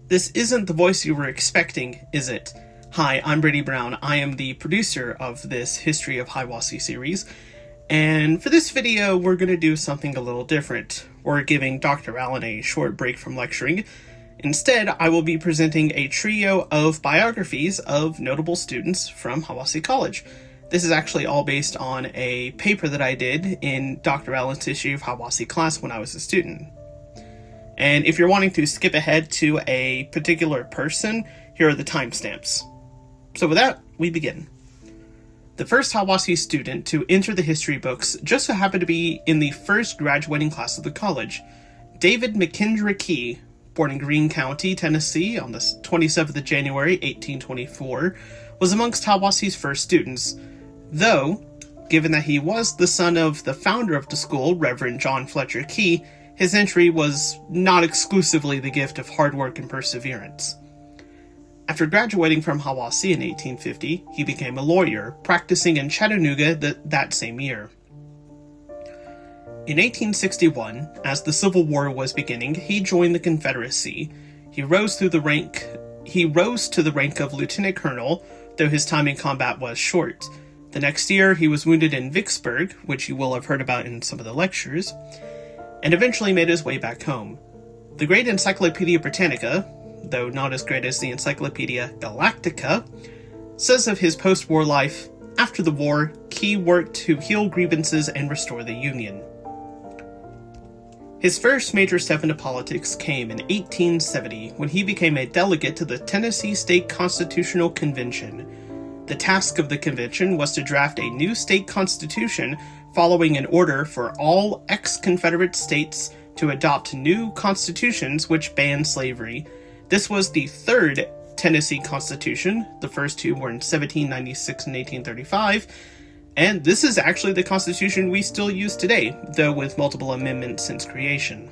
This isn't the voice you were expecting, is it? Hi, I'm Brady Brown. I am the producer of this History of Hiwassee series, and for this video we're going to do something a little different. We're giving Dr. Allen a short break from lecturing. Instead, I will be presenting a trio of biographies of notable students from Hiwassee College. This is actually all based on a paper that I did in Dr. Allen's History of Hiwassee class when I was a student. And if you're wanting to skip ahead to a particular person, here are the timestamps. So with that, we begin. The first Hiwassee student to enter the history books just so happened to be in the first graduating class of the college. David McKendra Key, born in Greene County, Tennessee on the 27th of January, 1824, was amongst Hiwassee's first students, though, given that he was the son of the founder of the school, Reverend John Fletcher Key, his entry was not exclusively the gift of hard work and perseverance. After graduating from Hiwassee in 1850, he became a lawyer, practicing in Chattanooga that same year. In 1861, as the Civil War was beginning, he joined the Confederacy. He rose to the rank of lieutenant colonel, though his time in combat was short. The next year, he was wounded in Vicksburg, which you will have heard about in some of the lectures, and eventually made his way back home. The great Encyclopedia Britannica, though not as great as the Encyclopedia Galactica, says of his post-war life, after the war, Key worked to heal grievances and restore the Union. His first major step into politics came in 1870 when he became a delegate to the Tennessee State Constitutional Convention. The task of the convention was to draft a new state constitution following an order for all ex-Confederate states to adopt new constitutions which banned slavery. This was the third Tennessee Constitution. The first two were in 1796 and 1835, and this is actually the Constitution we still use today, though with multiple amendments since creation.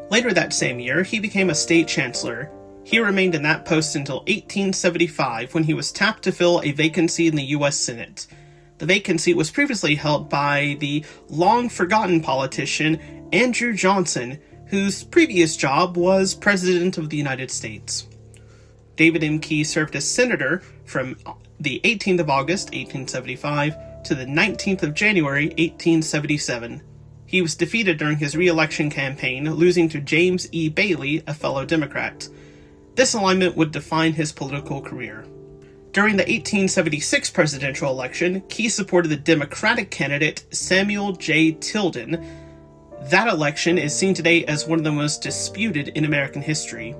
Later that same year, he became a state chancellor. He remained in that post until 1875, when he was tapped to fill a vacancy in the U.S. Senate. The vacancy was previously held by the long-forgotten politician Andrew Johnson, whose previous job was President of the United States. David M. Key served as senator from the 18th of August, 1875, to the 19th of January, 1877. He was defeated during his re-election campaign, losing to James E. Bailey, a fellow Democrat. This alignment would define his political career. During the 1876 presidential election, Key supported the Democratic candidate Samuel J. Tilden. That election is seen today as one of the most disputed in American history.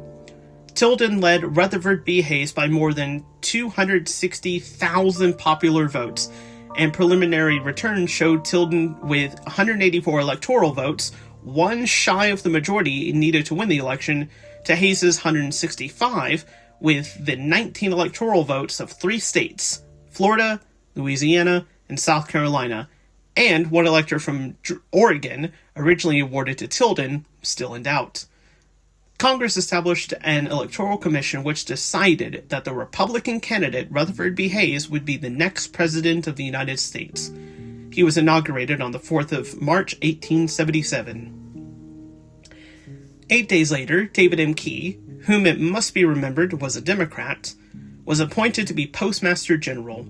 Tilden led Rutherford B. Hayes by more than 260,000 popular votes, and preliminary returns showed Tilden with 184 electoral votes, one shy of the majority needed to win the election, to Hayes' 165, with the 19 electoral votes of 3 states, Florida, Louisiana, and South Carolina, and one elector from Oregon, originally awarded to Tilden, still in doubt. Congress established an electoral commission which decided that the Republican candidate Rutherford B. Hayes would be the next president of the United States. He was inaugurated on the 4th of March, 1877. 8 days later, David M. Key, whom it must be remembered was a Democrat, was appointed to be Postmaster General.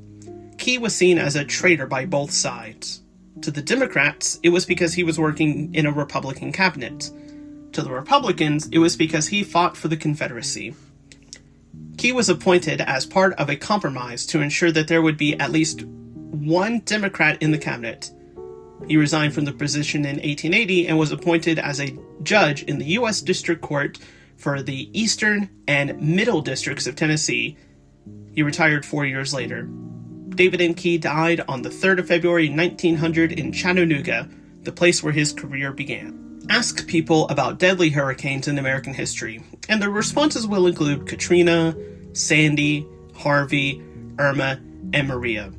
Key was seen as a traitor by both sides. To the Democrats, it was because he was working in a Republican cabinet. To the Republicans, it was because he fought for the Confederacy. Key was appointed as part of a compromise to ensure that there would be at least one Democrat in the cabinet. He resigned from the position in 1880 and was appointed as a judge in the U.S. District Court for the Eastern and Middle Districts of Tennessee. He retired 4 years later. David M. Key died on the 3rd of February 1900 in Chattanooga, the place where his career began. Ask people about deadly hurricanes in American history, and their responses will include Katrina, Sandy, Harvey, Irma, and Maria.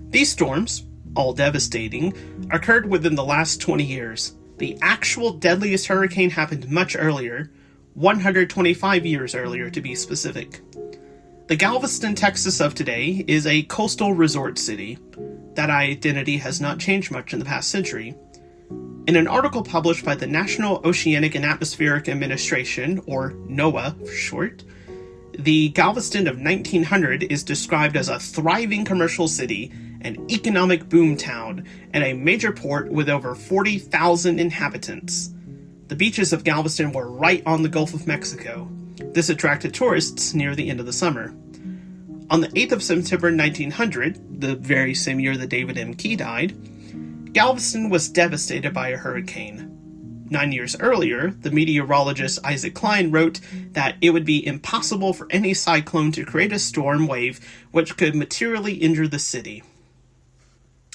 These storms, all devastating, occurred within the last 20 years. The actual deadliest hurricane happened much earlier, 125 years earlier to be specific. The Galveston, Texas of today is a coastal resort city. That identity has not changed much in the past century. In an article published by the National Oceanic and Atmospheric Administration, or NOAA for short, the Galveston of 1900 is described as a thriving commercial city, an economic boom town, and a major port with over 40,000 inhabitants. The beaches of Galveston were right on the Gulf of Mexico. This attracted tourists near the end of the summer. On the 8th of September 1900, the very same year that David M. Key died, Galveston was devastated by a hurricane. 9 years earlier, the meteorologist Isaac Klein wrote that it would be impossible for any cyclone to create a storm wave which could materially injure the city.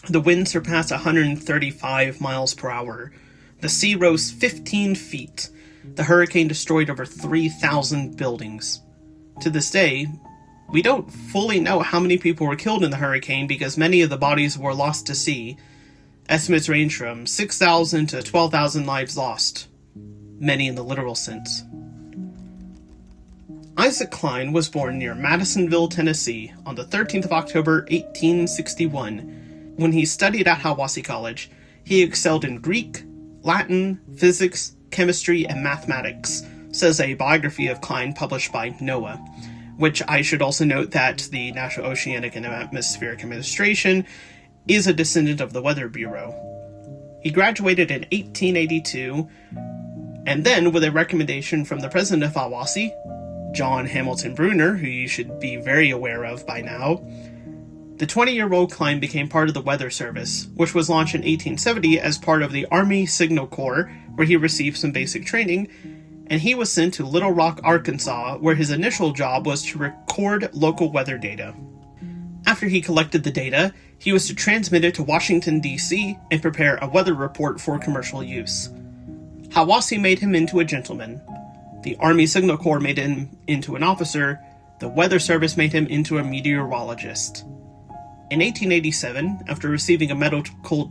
The wind surpassed 135 miles per hour. The sea rose 15 feet. The hurricane destroyed over 3,000 buildings. To this day, we don't fully know how many people were killed in the hurricane because many of the bodies were lost to sea. Estimates range from 6,000 to 12,000 lives lost, many in the literal sense. Isaac Klein was born near Madisonville, Tennessee, on the 13th of October, 1861. When he studied at Hiwassee College, he excelled in Greek, Latin, physics, chemistry, and mathematics, says a biography of Klein published by NOAA, which I should also note that the National Oceanic and Atmospheric Administration is a descendant of the Weather Bureau. He graduated in 1882, and then, with a recommendation from the president of Hiwassee, John Hamilton Bruner, who you should be very aware of by now, the 20-year-old Klein became part of the Weather Service, which was launched in 1870 as part of the Army Signal Corps, where he received some basic training, and he was sent to Little Rock, Arkansas, where his initial job was to record local weather data. After he collected the data, he was to transmit it to Washington, D.C., and prepare a weather report for commercial use. Hiwassee made him into a gentleman. The Army Signal Corps made him into an officer. The Weather Service made him into a meteorologist. In 1887, after receiving a medical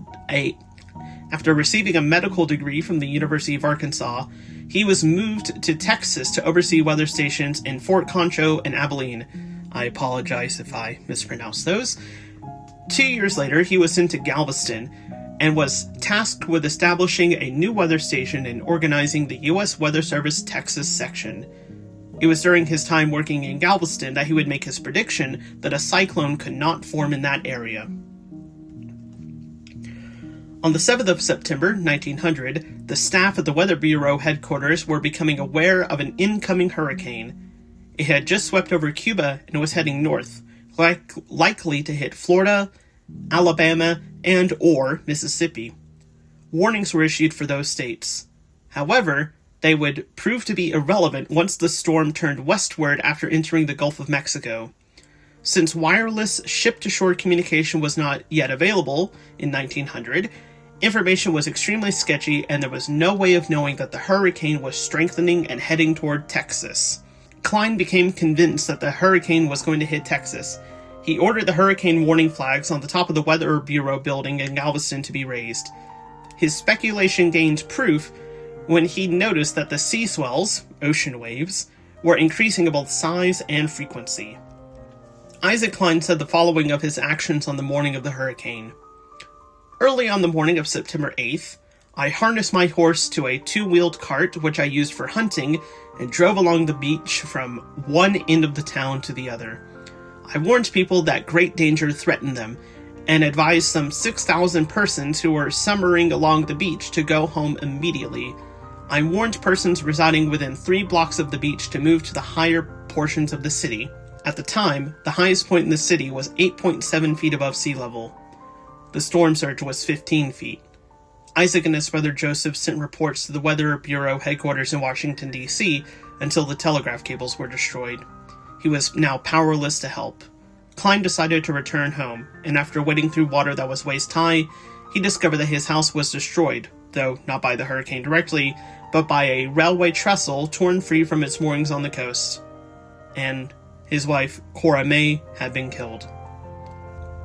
degree from the University of Arkansas, he was moved to Texas to oversee weather stations in Fort Concho and Abilene. I apologize if I mispronounce those. 2 years later, he was sent to Galveston and was tasked with establishing a new weather station and organizing the U.S. Weather Service Texas section. It was during his time working in Galveston that he would make his prediction that a cyclone could not form in that area. On the 7th of September, 1900, the staff at the Weather Bureau headquarters were becoming aware of an incoming hurricane. It had just swept over Cuba and was heading north, likely to hit Florida, Alabama, and or Mississippi. Warnings were issued for those states. However, they would prove to be irrelevant once the storm turned westward after entering the Gulf of Mexico. Since wireless ship-to-shore communication was not yet available in 1900, information was extremely sketchy and there was no way of knowing that the hurricane was strengthening and heading toward Texas. Klein became convinced that the hurricane was going to hit Texas. He ordered the hurricane warning flags on the top of the Weather Bureau building in Galveston to be raised. His speculation gained proof when he noticed that the sea swells, ocean waves, were increasing in both size and frequency. Isaac Klein said the following of his actions on the morning of the hurricane. Early on the morning of September 8th, I harnessed my horse to a two-wheeled cart which I used for hunting and drove along the beach from one end of the town to the other. I warned people that great danger threatened them and advised some 6,000 persons who were summering along the beach to go home immediately. I warned persons residing within 3 blocks of the beach to move to the higher portions of the city. At the time, the highest point in the city was 8.7 feet above sea level. The storm surge was 15 feet. Isaac and his brother Joseph sent reports to the Weather Bureau headquarters in Washington, D.C. until the telegraph cables were destroyed. He was now powerless to help. Klein decided to return home, and after wading through water that was waist-high, he discovered that his house was destroyed, though not by the hurricane directly, but by a railway trestle torn free from its moorings on the coast. And his wife, Cora May, had been killed.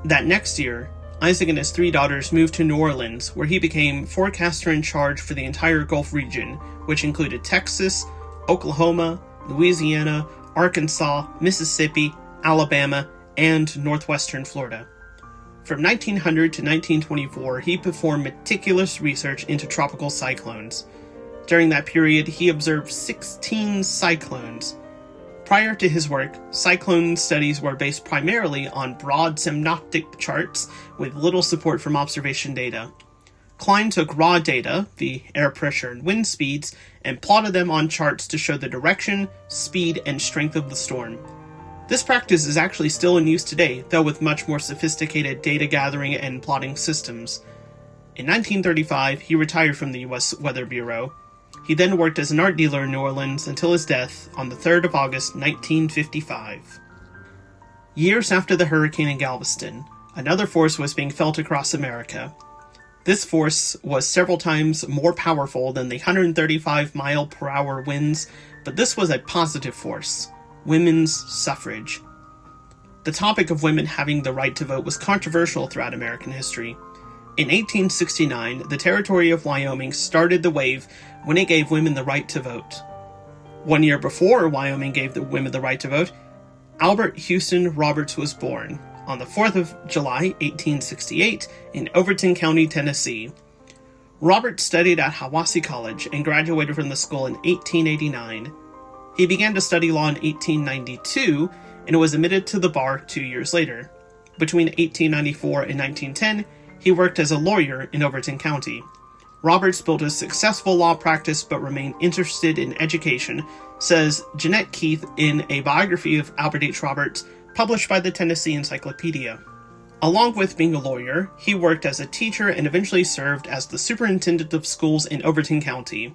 That next year, Isaac and his 3 daughters moved to New Orleans, where he became forecaster in charge for the entire Gulf region, which included Texas, Oklahoma, Louisiana, Arkansas, Mississippi, Alabama, and northwestern Florida. From 1900 to 1924, he performed meticulous research into tropical cyclones. During that period, he observed 16 cyclones. Prior to his work, cyclone studies were based primarily on broad synoptic charts with little support from observation data. Klein took raw data, the air pressure and wind speeds, and plotted them on charts to show the direction, speed, and strength of the storm. This practice is actually still in use today, though with much more sophisticated data gathering and plotting systems. In 1935, he retired from the U.S. Weather Bureau. He then worked as an art dealer in New Orleans until his death on the 3rd of August, 1955. Years after the hurricane in Galveston, another force was being felt across America. This force was several times more powerful than the 135-mile-per-hour winds, but this was a positive force: women's suffrage. The topic of women having the right to vote was controversial throughout American history. In 1869, the territory of Wyoming started the wave when it gave women the right to vote. 1 year before Wyoming gave the women the right to vote, Albert Houston Roberts was born on the 4th of July, 1868, in Overton County, Tennessee. Roberts studied at Hiwassee College and graduated from the school in 1889. He began to study law in 1892 and was admitted to the bar 2 years later. Between 1894 and 1910, he worked as a lawyer in Overton County. Roberts built a successful law practice but remained interested in education, says Jeanette Keith in a biography of Albert H. Roberts published by the Tennessee Encyclopedia. Along with being a lawyer, he worked as a teacher and eventually served as the superintendent of schools in Overton County.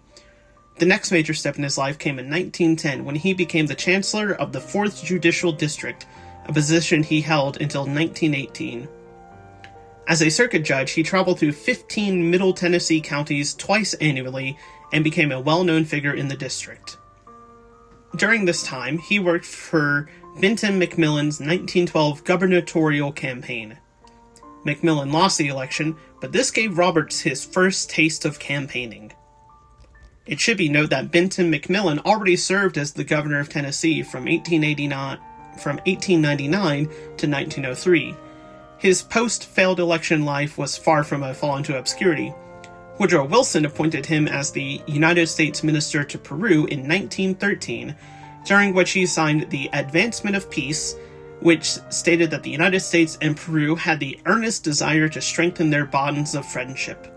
The next major step in his life came in 1910 when he became the chancellor of the 4th Judicial District, a position he held until 1918. As a circuit judge, he traveled through 15 Middle Tennessee counties twice annually and became a well-known figure in the district. During this time, he worked for Benton McMillan's 1912 gubernatorial campaign. McMillan lost the election, but this gave Roberts his first taste of campaigning. It should be noted that Benton McMillan already served as the governor of Tennessee from 1899 to 1903. His post-failed election life was far from a fall into obscurity. Woodrow Wilson appointed him as the United States Minister to Peru in 1913, during which he signed the Advancement of Peace, which stated that the United States and Peru had the earnest desire to strengthen their bonds of friendship.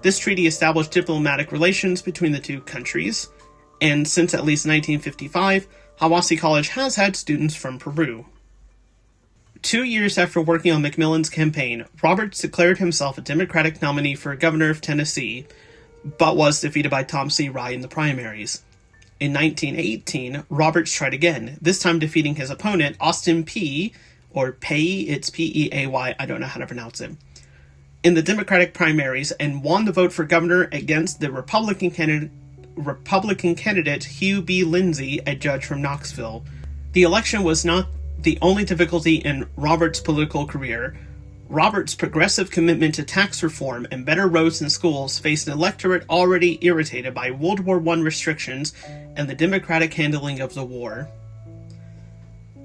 This treaty established diplomatic relations between the two countries, and since at least 1955, Hiwassee College has had students from Peru. 2 years after working on McMillan's campaign, Roberts declared himself a Democratic nominee for governor of Tennessee, but was defeated by Tom C. Rye in the primaries. In 1918, Roberts tried again, this time defeating his opponent, Austin Peay, or Pay, it's P-E-A-Y, I don't know how to pronounce it, in the Democratic primaries and won the vote for governor against the Republican candidate Hugh B. Lindsey, a judge from Knoxville. The election was not the only difficulty in Roberts' political career. Roberts' progressive commitment to tax reform and better roads and schools faced an electorate already irritated by World War I restrictions and the Democratic handling of the war.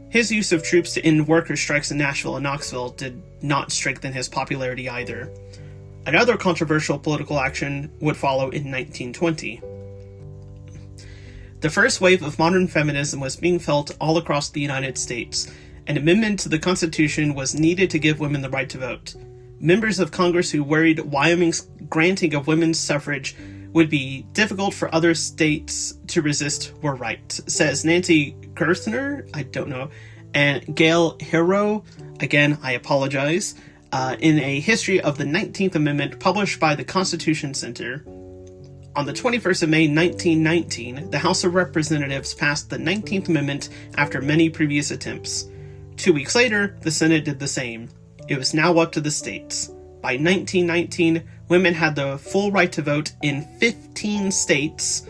His use of troops to end worker strikes in Nashville and Knoxville did not strengthen his popularity either. Another controversial political action would follow in 1920. The first wave of modern feminism was being felt all across the United States. An amendment to the Constitution was needed to give women the right to vote. Members of Congress who worried Wyoming's granting of women's suffrage would be difficult for other states to resist were right, says Nancy Gerthner, I don't know, and Gail Hero, again, I apologize, in a history of the 19th Amendment published by the Constitution Center. On the 21st of May, 1919, the House of Representatives passed the 19th Amendment after many previous attempts. 2 weeks later, the Senate did the same. It was now up to the states. By 1919, women had the full right to vote in 15 states,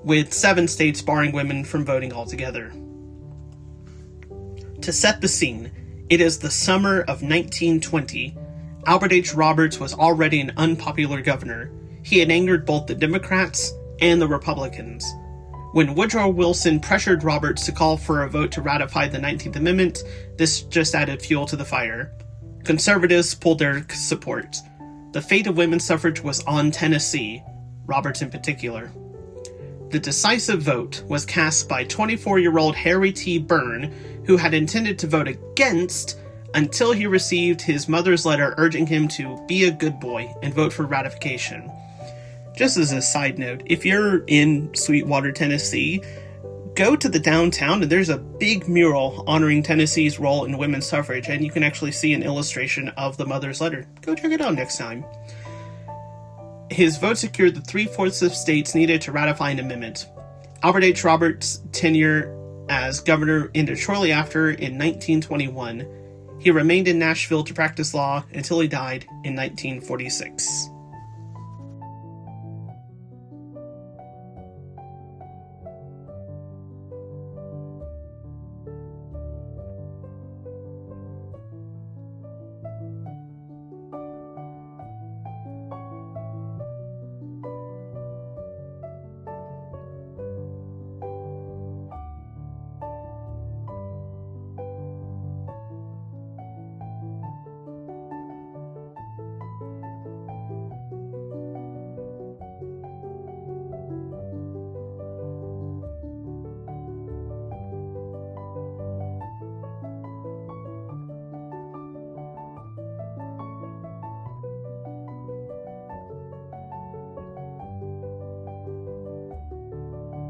with 7 states barring women from voting altogether. To set the scene, it is the summer of 1920. Albert H. Roberts was already an unpopular governor. He had angered both the Democrats and the Republicans. When Woodrow Wilson pressured Roberts to call for a vote to ratify the 19th Amendment, this just added fuel to the fire. Conservatives pulled their support. The fate of women's suffrage was on Tennessee, Roberts in particular. The decisive vote was cast by 24-year-old Harry T. Byrne, who had intended to vote against until he received his mother's letter urging him to be a good boy and vote for ratification. Just as a side note, if you're in Sweetwater, Tennessee, go to the downtown and there's a big mural honoring Tennessee's role in women's suffrage, and you can actually see an illustration of the mother's letter. Go check it out next time. His vote secured the 3/4 of states needed to ratify an amendment. Albert H. Roberts' tenure as governor ended shortly after in 1921. He remained in Nashville to practice law until he died in 1946.